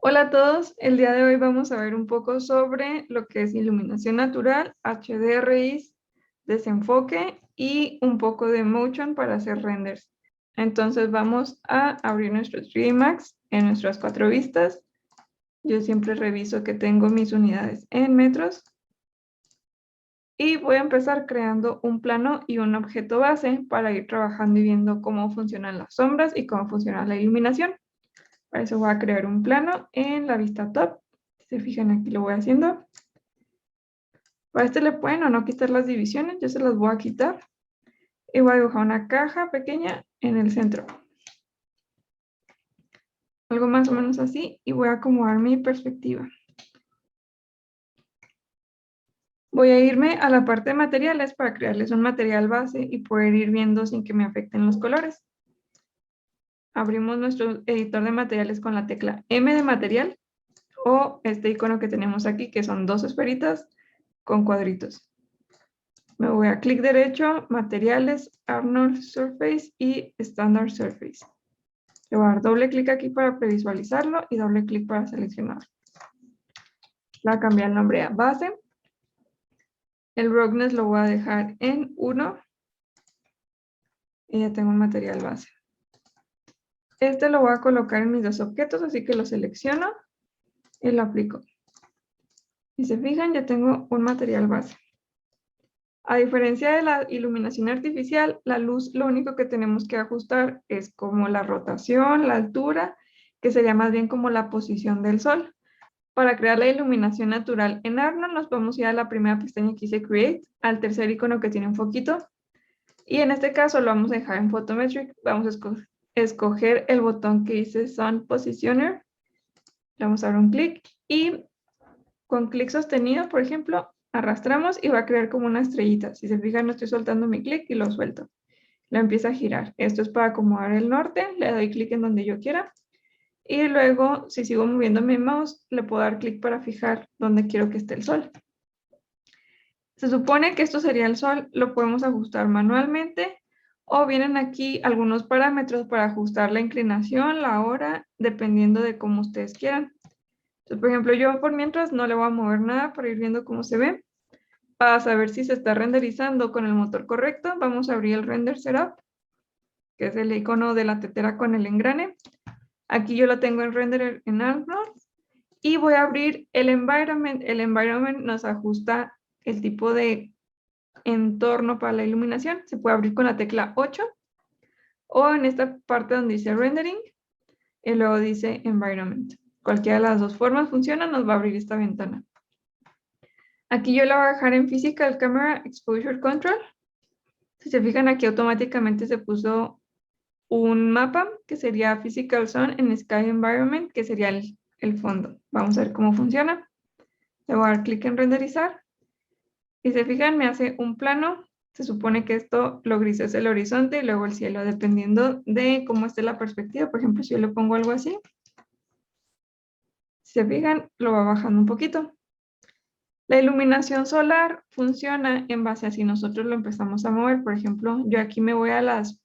Hola a todos, el día de hoy vamos a ver un poco sobre lo que es iluminación natural, HDRIs, desenfoque y un poco de motion para hacer renders. Entonces vamos a abrir nuestro 3D Max en nuestras 4 vistas. Yo siempre reviso que tengo mis unidades en metros. Y voy a empezar creando un plano y un objeto base para ir trabajando y viendo cómo funcionan las sombras y cómo funciona la iluminación. Para eso voy a crear un plano en la vista top. Si se fijan, aquí lo voy haciendo. Para este le pueden o no quitar las divisiones, yo se las voy a quitar. Y voy a dibujar una caja pequeña en el centro. Algo más o menos así, y voy a acomodar mi perspectiva. Voy a irme a la parte de materiales para crearles un material base y poder ir viendo sin que me afecten los colores. Abrimos nuestro editor de materiales con la tecla M de material o este icono que tenemos aquí, que son dos esferitas con cuadritos. Me voy a clic derecho, materiales, Arnold Surface y Standard Surface. Le voy a dar doble clic aquí para previsualizarlo y doble clic para seleccionarlo. Le voy a cambiar el nombre a base. El roughness lo voy a dejar en 1 y ya tengo un material base. Este lo voy a colocar en mis dos objetos, así que lo selecciono y lo aplico. Si se fijan, ya tengo un material base. A diferencia de la iluminación artificial, la luz lo único que tenemos que ajustar es como la rotación, la altura, que sería más bien como la posición del sol. Para crear la iluminación natural en Arnold nos vamos a ir a la primera pestaña que dice Create, al tercer icono que tiene un foquito. Y en este caso lo vamos a dejar en Photometric. Vamos a escoger el botón que dice Sun Positioner. Le vamos a dar un clic y con clic sostenido, por ejemplo, arrastramos y va a crear como una estrellita. Si se fijan, no estoy soltando mi clic y lo suelto. Lo empieza a girar. Esto es para acomodar el norte. Le doy clic en donde yo quiera. Y luego, si sigo moviendo mi mouse, le puedo dar clic para fijar dónde quiero que esté el sol. Se supone que esto sería el sol. Lo podemos ajustar manualmente. O vienen aquí algunos parámetros para ajustar la inclinación, la hora, dependiendo de cómo ustedes quieran. Entonces, por ejemplo, yo por mientras no le voy a mover nada para ir viendo cómo se ve. Para saber si se está renderizando con el motor correcto, vamos a abrir el Render Setup, que es el icono de la tetera con el engrane. Aquí yo lo tengo en Renderer en Arnold. Y voy a abrir el Environment. El Environment nos ajusta el tipo de entorno para la iluminación. Se puede abrir con la tecla 8 o en esta parte donde dice Rendering y luego dice Environment. Cualquiera de las dos formas funciona, nos va a abrir esta ventana. Aquí yo la voy a dejar en Physical Camera Exposure Control. Si se fijan, aquí automáticamente se puso un mapa que sería Physical Sun en Sky Environment, que sería el fondo. Vamos a ver cómo funciona. Le voy a dar clic en renderizar. Si se fijan, me hace un plano. Se supone que esto, lo gris es el horizonte y luego el cielo, dependiendo de cómo esté la perspectiva. Por ejemplo, si yo le pongo algo así, si se fijan, lo va bajando un poquito. La iluminación solar funciona en base a si nosotros lo empezamos a mover. Por ejemplo, yo aquí me voy a los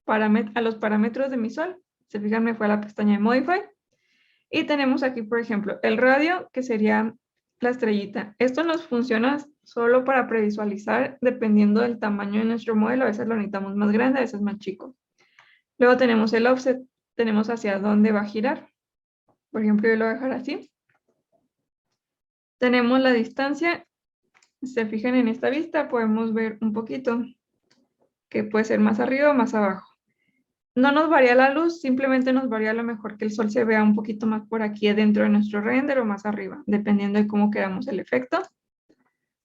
parámetros de mi sol. Se fijan, me fue a la pestaña de Modify. Y tenemos aquí, por ejemplo, el radio, que sería la estrellita. Esto nos funciona solo para previsualizar, dependiendo del tamaño de nuestro modelo. A veces lo necesitamos más grande, a veces más chico. Luego tenemos el offset, tenemos hacia dónde va a girar. Por ejemplo, yo lo voy a dejar así. Tenemos la distancia. Si se fijan en esta vista, podemos ver un poquito que puede ser más arriba o más abajo. No nos varía la luz, simplemente nos varía a lo mejor que el sol se vea un poquito más por aquí dentro de nuestro render o más arriba, dependiendo de cómo queramos el efecto.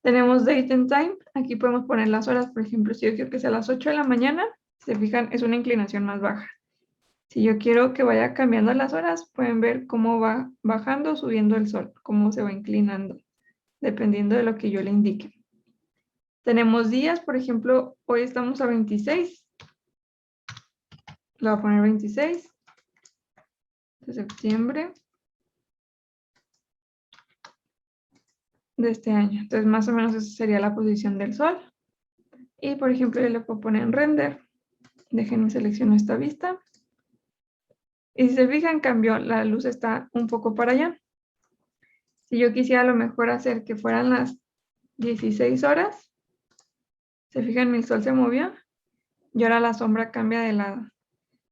Tenemos Date and Time, aquí podemos poner las horas, por ejemplo, si yo quiero que sea a las 8 de la mañana, si se fijan, es una inclinación más baja. Si yo quiero que vaya cambiando las horas, pueden ver cómo va bajando o subiendo el sol, cómo se va inclinando, dependiendo de lo que yo le indique. Tenemos días, por ejemplo, hoy estamos a 26. Le voy a poner 26 de septiembre de este año. Entonces, más o menos esa sería la posición del sol. Y, por ejemplo, yo le puedo poner en render. Déjenme seleccionar esta vista. Y si se fijan, cambió, la luz está un poco para allá. Si yo quisiera a lo mejor hacer que fueran las 16 horas, se fijan, el sol se movió y ahora la sombra cambia de lado.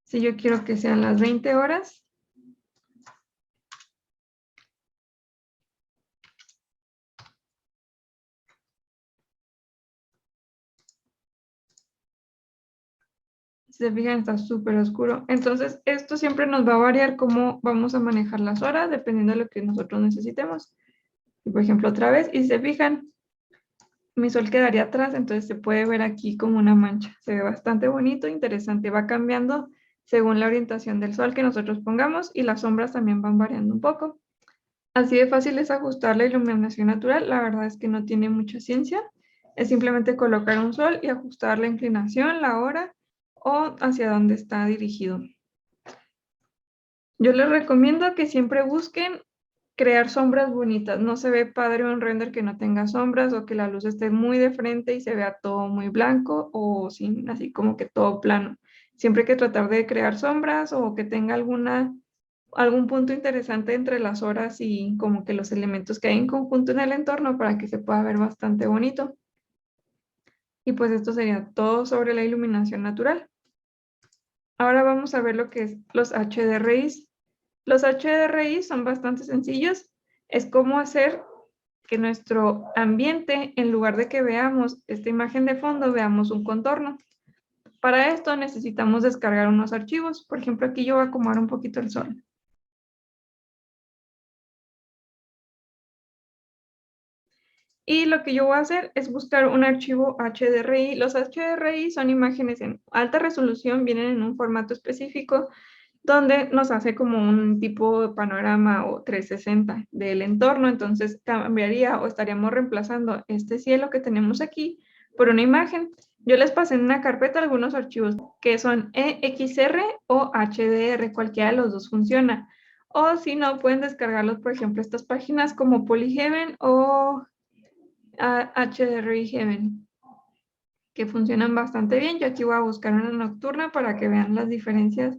Si yo quiero que sean las 20 horas, si se fijan, está súper oscuro. Entonces, esto siempre nos va a variar cómo vamos a manejar las horas, dependiendo de lo que nosotros necesitemos. Y por ejemplo, otra vez, y si se fijan, mi sol quedaría atrás, entonces se puede ver aquí como una mancha. Se ve bastante bonito, interesante. Va cambiando según la orientación del sol que nosotros pongamos y las sombras también van variando un poco. Así de fácil es ajustar la iluminación natural. La verdad es que no tiene mucha ciencia. Es simplemente colocar un sol y ajustar la inclinación, la hora o hacia dónde está dirigido. Yo les recomiendo que siempre busquen crear sombras bonitas. No se ve padre un render que no tenga sombras o que la luz esté muy de frente y se vea todo muy blanco o sin, así como que todo plano. Siempre hay que tratar de crear sombras o que tenga algún punto interesante entre las horas y como que los elementos que hay en conjunto en el entorno para que se pueda ver bastante bonito. Y pues esto sería todo sobre la iluminación natural. Ahora vamos a ver lo que es los HDRIs. Los HDRI son bastante sencillos. Es como hacer que nuestro ambiente, en lugar de que veamos esta imagen de fondo, veamos un contorno. Para esto necesitamos descargar unos archivos. Por ejemplo, aquí yo voy a acomodar un poquito el sol. Y lo que yo voy a hacer es buscar un archivo HDRI. Los HDRI son imágenes en alta resolución, vienen en un formato específico donde nos hace como un tipo de panorama o 360 del entorno. Entonces cambiaría o estaríamos reemplazando este cielo que tenemos aquí por una imagen. Yo les pasé en una carpeta algunos archivos que son EXR o HDR, cualquiera de los dos funciona. O si no, pueden descargarlos, por ejemplo, estas páginas como Polyheaven o HDRI Heaven, que funcionan bastante bien. Yo aquí voy a buscar una nocturna para que vean las diferencias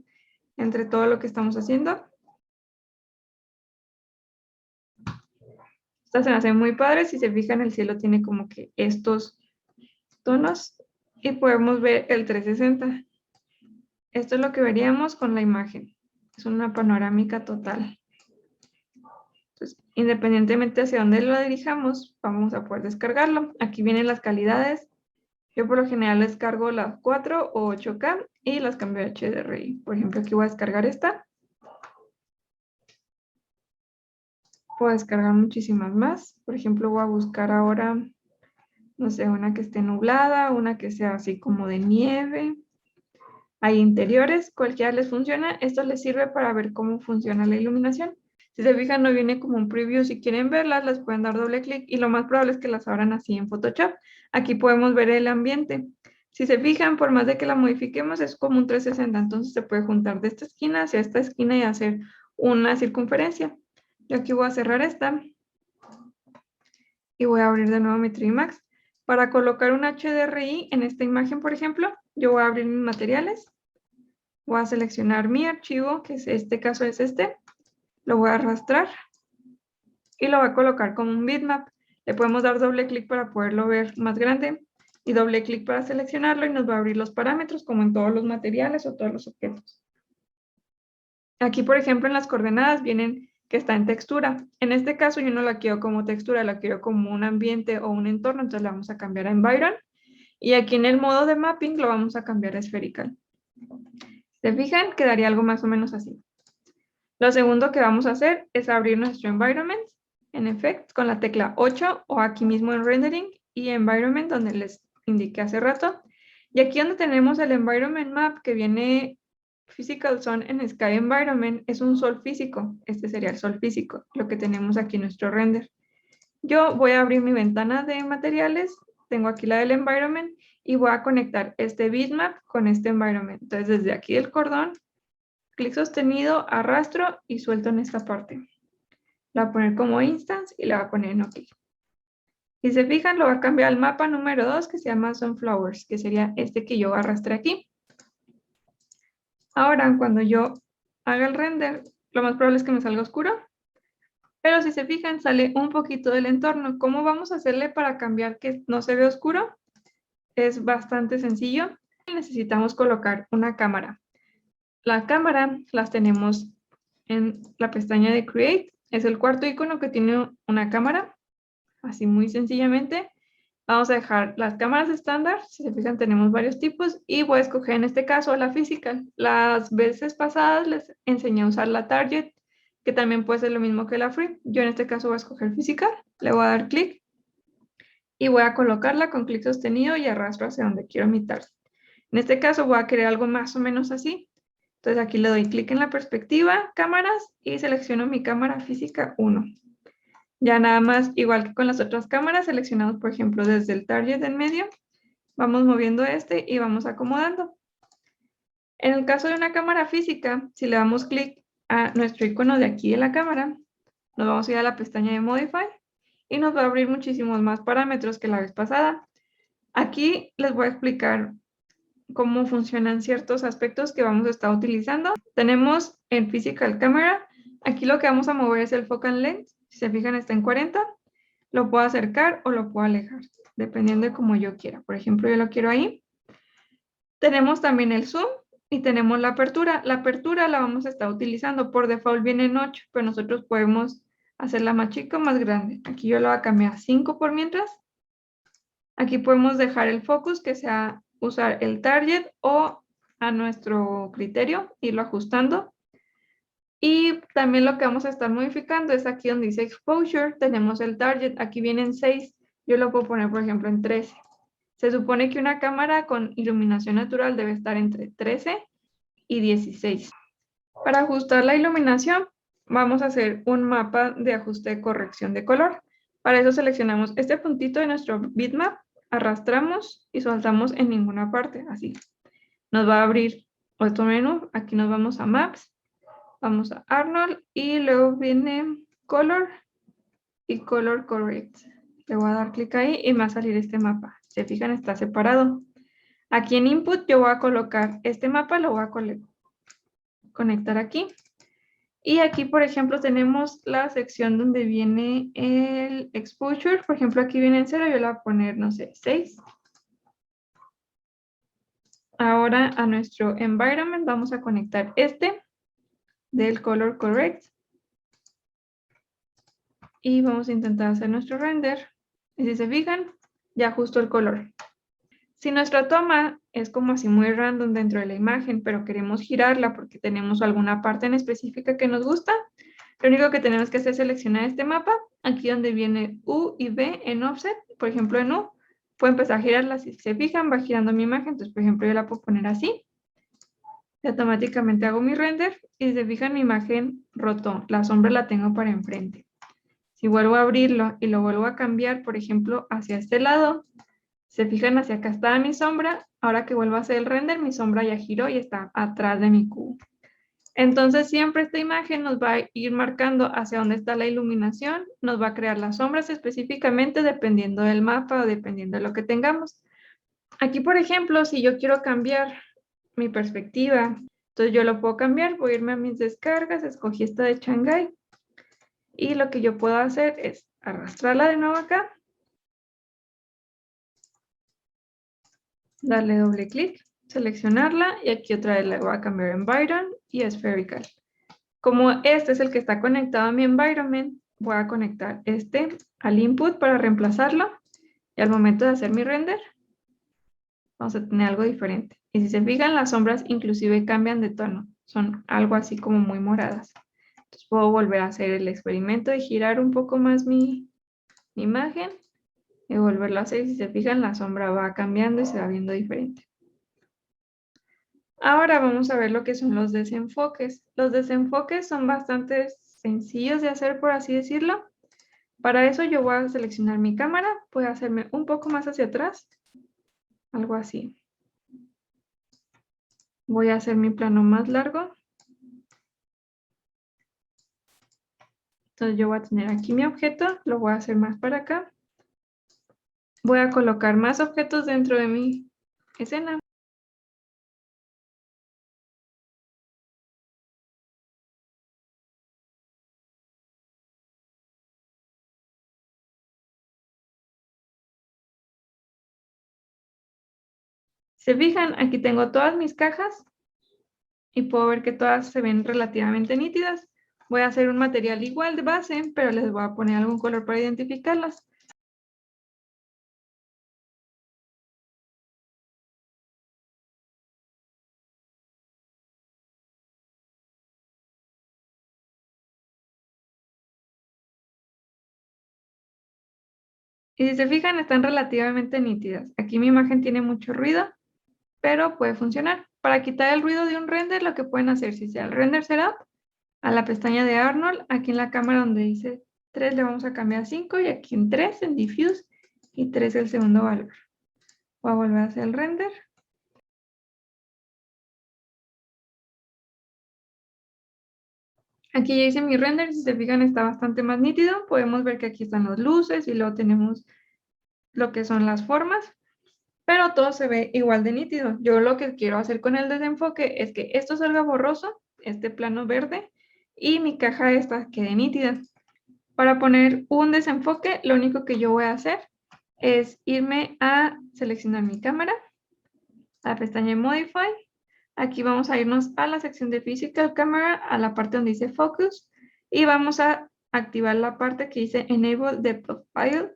entre todo lo que estamos haciendo. Esta se me hace muy padre. Si se fijan, el cielo tiene como que estos tonos y podemos ver el 360. Esto es lo que veríamos con la imagen. Es una panorámica total. Entonces, independientemente hacia dónde lo dirijamos, vamos a poder descargarlo. Aquí vienen las calidades. Yo por lo general descargo las 4 o 8K y las cambio a HDRI. Por ejemplo, aquí voy a descargar esta. Puedo descargar muchísimas más. Por ejemplo, voy a buscar ahora, no sé, una que esté nublada, una que sea así como de nieve. Hay interiores, cualquiera les funciona. Esto les sirve para ver cómo funciona la iluminación. Si se fijan, no viene como un preview. Si quieren verlas, les pueden dar doble clic y lo más probable es que las abran así en Photoshop. Aquí podemos ver el ambiente. Si se fijan, por más de que la modifiquemos, es como un 360. Entonces se puede juntar de esta esquina hacia esta esquina y hacer una circunferencia. Yo aquí voy a cerrar esta y voy a abrir de nuevo mi 3D Max. Para colocar un HDRI en esta imagen, por ejemplo, yo voy a abrir mis materiales. Voy a seleccionar mi archivo, que en este caso es este. Lo voy a arrastrar y lo voy a colocar como un bitmap. Le podemos dar doble clic para poderlo ver más grande y doble clic para seleccionarlo y nos va a abrir los parámetros como en todos los materiales o todos los objetos. Aquí, por ejemplo, en las coordenadas vienen que está en textura. En este caso yo no la quiero como textura, la quiero como un ambiente o un entorno, entonces la vamos a cambiar a Environ. Y aquí en el modo de mapping lo vamos a cambiar a esferical. ¿Se fijan? Quedaría algo más o menos así. Lo segundo que vamos a hacer es abrir nuestro environment en Effects con la tecla 8 o aquí mismo en Rendering y Environment donde les indiqué hace rato. Y aquí donde tenemos el Environment Map que viene Physical Sun en Sky Environment es un sol físico. Este sería el sol físico, lo que tenemos aquí en nuestro render. Yo voy a abrir mi ventana de materiales, tengo aquí la del Environment y voy a conectar este bitmap con este Environment. Entonces desde aquí el cordón, clic sostenido, arrastro y suelto en esta parte. La voy a poner como instance y la voy a poner en OK. Si se fijan, lo voy a cambiar al mapa número 2 que se llama Sunflowers, que sería este que yo arrastré aquí. Ahora, cuando yo haga el render, lo más probable es que me salga oscuro. Pero si se fijan, sale un poquito del entorno. ¿Cómo vamos a hacerle para cambiar que no se ve oscuro? Es bastante sencillo. Necesitamos colocar una cámara. La cámara las tenemos en la pestaña de Create. Es el cuarto icono que tiene una cámara. Así muy sencillamente. Vamos a dejar las cámaras estándar. Si se fijan, tenemos varios tipos. Y voy a escoger en este caso la Physical. Las veces pasadas les enseñé a usar la Target, que también puede ser lo mismo que la Free. Yo en este caso voy a escoger Physical. Le voy a dar clic. Y voy a colocarla con clic sostenido y arrastro hacia donde quiero mi target. En este caso voy a querer algo más o menos así. Entonces aquí le doy clic en la perspectiva, cámaras, y selecciono mi cámara física 1. Ya nada más, igual que con las otras cámaras, seleccionamos por ejemplo desde el target en medio, vamos moviendo este y vamos acomodando. En el caso de una cámara física, si le damos clic a nuestro icono de aquí de la cámara, nos vamos a ir a la pestaña de Modify y nos va a abrir muchísimos más parámetros que la vez pasada. Aquí les voy a explicar cómo funcionan ciertos aspectos que vamos a estar utilizando. Tenemos en Physical Camera, aquí lo que vamos a mover es el Focal Length. Si se fijan, está en 40. Lo puedo acercar o lo puedo alejar, dependiendo de cómo yo quiera. Por ejemplo, yo lo quiero ahí. Tenemos también el zoom y tenemos la apertura. La apertura la vamos a estar utilizando. Por default viene en 8, pero nosotros podemos hacerla más chica o más grande. Aquí yo lo voy a cambiar a 5 por mientras. Aquí podemos dejar el focus, que sea usar el target o a nuestro criterio, irlo ajustando. Y también lo que vamos a estar modificando es aquí donde dice exposure, tenemos el target, aquí vienen 6, yo lo puedo poner por ejemplo en 13. Se supone que una cámara con iluminación natural debe estar entre 13 y 16. Para ajustar la iluminación, vamos a hacer un mapa de ajuste de corrección de color. Para eso seleccionamos este puntito de nuestro bitmap, arrastramos y soltamos en ninguna parte, así. Nos va a abrir otro menú, aquí nos vamos a Maps, vamos a Arnold y luego viene Color y Color Correct. Le voy a dar clic ahí y me va a salir este mapa. Se fijan, está separado. Aquí en Input yo voy a colocar este mapa, lo voy a conectar aquí. Y aquí, por ejemplo, tenemos la sección donde viene el exposure. Por ejemplo, aquí viene en 0, yo le voy a poner, no sé, 6. Ahora a nuestro environment vamos a conectar este del color correct. Y vamos a intentar hacer nuestro render. Y si se fijan, ya ajusto el color. Si nuestra toma es como así muy random dentro de la imagen, pero queremos girarla porque tenemos alguna parte en específica que nos gusta, lo único que tenemos que hacer es seleccionar este mapa, aquí donde viene U y V en offset, por ejemplo en U, puedo empezar a girarla. Si se fijan, va girando mi imagen, entonces por ejemplo yo la puedo poner así, y automáticamente hago mi render, y si se fijan mi imagen rotó, la sombra la tengo para enfrente. Si vuelvo a abrirlo y lo vuelvo a cambiar, por ejemplo, hacia este lado, se fijan, hacia acá estaba mi sombra, ahora que vuelvo a hacer el render, mi sombra ya giró y está atrás de mi cubo. Entonces siempre esta imagen nos va a ir marcando hacia dónde está la iluminación, nos va a crear las sombras específicamente dependiendo del mapa o dependiendo de lo que tengamos. Aquí, por ejemplo, si yo quiero cambiar mi perspectiva, entonces yo lo puedo cambiar, voy a irme a mis descargas, escogí esta de Shanghai, y lo que yo puedo hacer es arrastrarla de nuevo acá, darle doble clic, seleccionarla y aquí otra vez le voy a cambiar Environment y Spherical. Como este es el que está conectado a mi environment, voy a conectar este al input para reemplazarlo y al momento de hacer mi render vamos a tener algo diferente. Y si se fijan, las sombras inclusive cambian de tono, son algo así como muy moradas. Entonces puedo volver a hacer el experimento de girar un poco más mi imagen y volverlo a hacer. Y si se fijan, la sombra va cambiando y se va viendo diferente. Ahora vamos a ver lo que son los desenfoques. Los desenfoques son bastante sencillos de hacer, por así decirlo. Para eso yo voy a seleccionar mi cámara, voy a hacerme un poco más hacia atrás, algo así. Voy a hacer mi plano más largo. Entonces yo voy a tener aquí mi objeto, lo voy a hacer más para acá. Voy a colocar más objetos dentro de mi escena. Se fijan, aquí tengo todas mis cajas y puedo ver que todas se ven relativamente nítidas. Voy a hacer un material igual de base, pero les voy a poner algún color para identificarlas. Y si se fijan, están relativamente nítidas. Aquí mi imagen tiene mucho ruido, pero puede funcionar. Para quitar el ruido de un render, lo que pueden hacer, si sea el render setup, a la pestaña de Arnold, aquí en la cámara donde dice 3 le vamos a cambiar a 5 y aquí en 3 en diffuse y 3 el segundo valor. Voy a volver a hacer el render. Aquí ya hice mi render, si se fijan está bastante más nítido. Podemos ver que aquí están las luces y luego tenemos lo que son las formas, pero todo se ve igual de nítido. Yo lo que quiero hacer con el desenfoque es que esto salga borroso, este plano verde, y mi caja esta quede nítida. Para poner un desenfoque, lo único que yo voy a hacer es irme a seleccionar mi cámara, a la pestaña de Modify. Aquí vamos a irnos a la sección de Physical Camera, a la parte donde dice Focus, y vamos a activar la parte que dice Enable Depth of Field.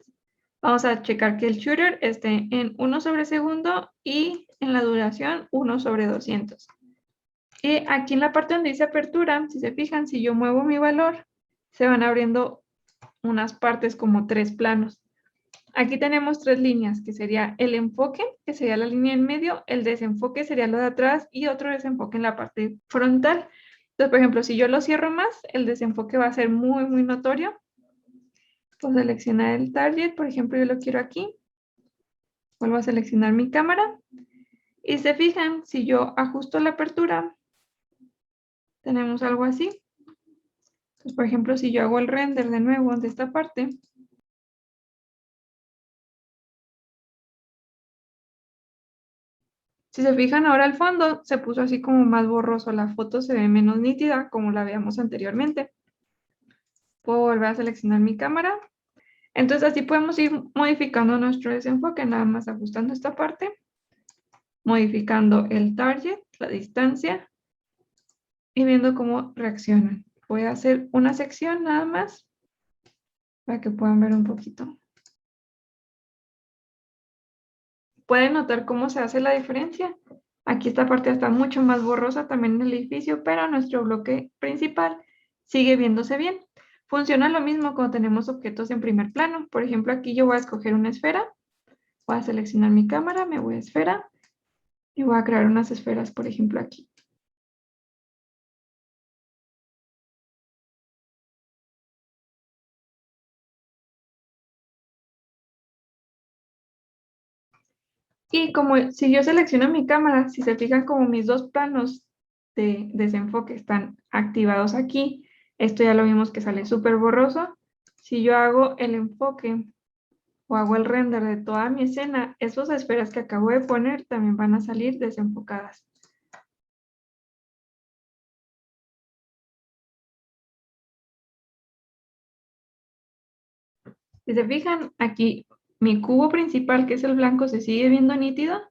Vamos a checar que el shooter esté en 1 sobre segundo y en la duración 1 sobre 200. Y aquí en la parte donde dice apertura, si se fijan, si yo muevo mi valor, se van abriendo unas partes como 3 planos. Aquí tenemos 3 líneas, que sería el enfoque, que sería la línea en medio, el desenfoque sería lo de atrás y otro desenfoque en la parte frontal. Entonces, por ejemplo, si yo lo cierro más, el desenfoque va a ser muy, muy notorio. Puedo seleccionar el target, por ejemplo, yo lo quiero aquí. Vuelvo a seleccionar mi cámara. Y se fijan, si yo ajusto la apertura, tenemos algo así. Entonces, por ejemplo, si yo hago el render de nuevo de esta parte, si se fijan ahora el fondo se puso así como más borroso, la foto se ve menos nítida como la veíamos anteriormente. Puedo volver a seleccionar mi cámara. Entonces así podemos ir modificando nuestro desenfoque, nada más ajustando esta parte, modificando el target, la distancia y viendo cómo reaccionan. Voy a hacer una sección nada más para que puedan ver un poquito. ¿Pueden notar cómo se hace la diferencia? Aquí esta parte está mucho más borrosa también en el edificio, pero nuestro bloque principal sigue viéndose bien. Funciona lo mismo cuando tenemos objetos en primer plano. Por ejemplo, aquí yo voy a escoger una esfera, voy a seleccionar mi cámara, me voy a esfera y voy a crear unas esferas, por ejemplo, aquí. Y como si yo selecciono mi cámara, si se fijan como mis dos planos de desenfoque están activados aquí, esto ya lo vimos que sale súper borroso. Si yo hago el enfoque o hago el render de toda mi escena, esas esferas que acabo de poner también van a salir desenfocadas. Si se fijan, aquí mi cubo principal, que es el blanco, se sigue viendo nítido,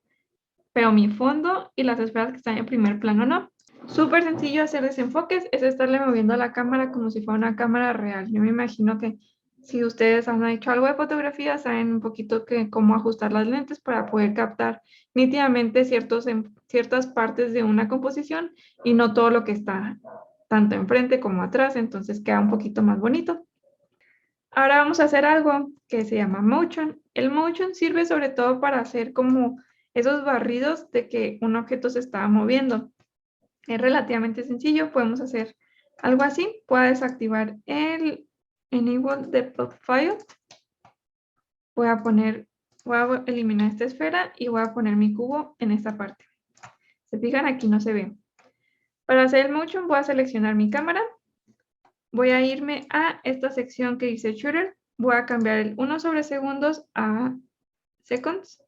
pero mi fondo y las esferas que están en primer plano no. Súper sencillo hacer desenfoques, es estarle moviendo la cámara como si fuera una cámara real. Yo me imagino que si ustedes han hecho algo de fotografía, saben un poquito cómo ajustar las lentes para poder captar nítidamente ciertas partes de una composición y no todo lo que está tanto enfrente como atrás, entonces queda un poquito más bonito. Ahora vamos a hacer algo que se llama motion. El motion sirve sobre todo para hacer como esos barridos de que un objeto se estaba moviendo. Es relativamente sencillo, podemos hacer algo así. Voy a desactivar el Enable Depth of Field. Voy a eliminar esta esfera y voy a poner mi cubo en esta parte. Se fijan, aquí no se ve. Para hacer el motion voy a seleccionar mi cámara. Voy a irme a esta sección que dice Shooter. Voy a cambiar el 1 sobre segundos a seconds.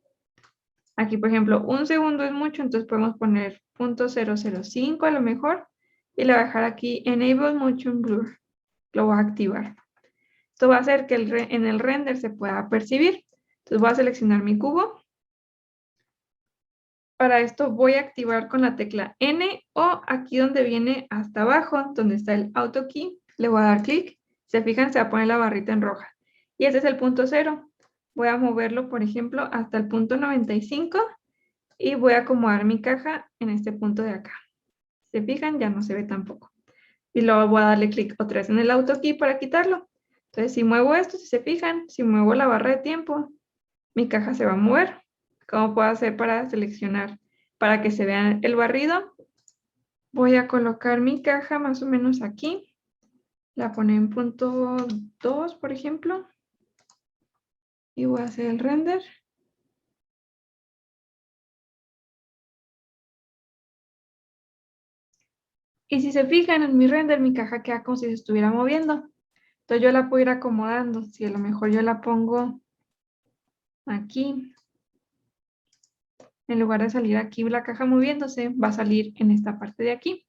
Aquí, por ejemplo, un segundo es mucho, entonces podemos poner .005 a lo mejor. Y le voy a dejar aquí Enable Motion Blur. Lo voy a activar. Esto va a hacer que en el render se pueda percibir. Entonces voy a seleccionar mi cubo. para esto voy a activar con la tecla N o aquí donde viene hasta abajo, donde está el Auto Key, le voy a dar clic. Se fijan, se va a poner la barrita en roja. Y ese es el punto 0. Voy a moverlo, por ejemplo, hasta el punto 95 y voy a acomodar mi caja en este punto de acá. Se fijan, ya no se ve tampoco. Y luego voy a darle clic otra vez en el Auto Key para quitarlo. Entonces, si muevo esto, si se fijan, si muevo la barra de tiempo, mi caja se va a mover. ¿Cómo puedo hacer para seleccionar? Para que se vea el barrido, voy a colocar mi caja más o menos aquí. La pone en punto 2, por ejemplo. Y voy a hacer el render. Y si se fijan en mi render, mi caja queda como si se estuviera moviendo. Entonces yo la puedo ir acomodando. Si a lo mejor yo la pongo aquí, en lugar de salir aquí la caja moviéndose, va a salir en esta parte de aquí.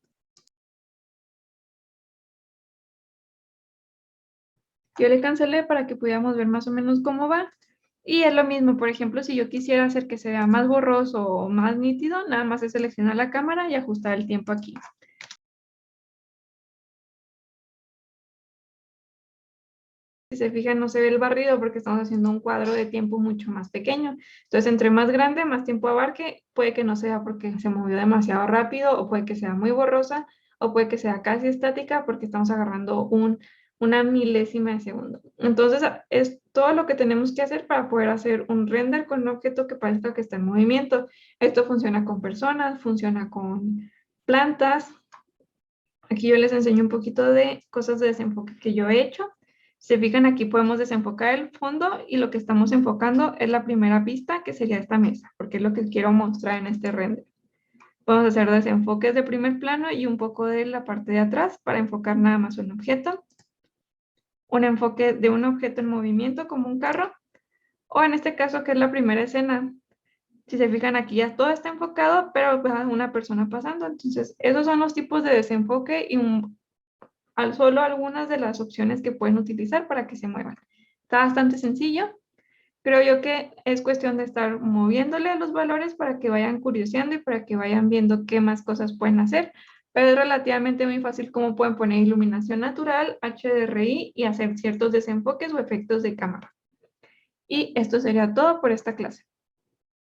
Yo le cancelé para que pudiéramos ver más o menos cómo va. Y es lo mismo, por ejemplo, si yo quisiera hacer que se vea más borroso o más nítido, nada más es seleccionar la cámara y ajustar el tiempo aquí. Si se fijan, no se ve el barrido porque estamos haciendo un cuadro de tiempo mucho más pequeño. Entonces, entre más grande, más tiempo abarque, puede que no sea porque se movió demasiado rápido, o puede que sea muy borrosa, o puede que sea casi estática porque estamos agarrando una milésima de segundo. Entonces, es todo lo que tenemos que hacer para poder hacer un render con un objeto que parezca que está en movimiento. Esto funciona con personas, funciona con plantas. Aquí yo les enseño un poquito de cosas de desenfoque que yo he hecho. Se fijan, aquí podemos desenfocar el fondo y lo que estamos enfocando es la primera pista, que sería esta mesa, porque es lo que quiero mostrar en este render. Podemos hacer desenfoques de primer plano y un poco de la parte de atrás para enfocar nada más un objeto. Un enfoque de un objeto en movimiento como un carro, o en este caso que es la primera escena. Si se fijan, aquí ya todo está enfocado, pero va una persona pasando. Entonces, esos son los tipos de desenfoque y solo algunas de las opciones que pueden utilizar para que se muevan. Está bastante sencillo. Creo yo que es cuestión de estar moviéndole a los valores para que vayan curioseando y para que vayan viendo qué más cosas pueden hacer. Pero es relativamente muy fácil cómo pueden poner iluminación natural, HDRI y hacer ciertos desenfoques o efectos de cámara. Y esto sería todo por esta clase.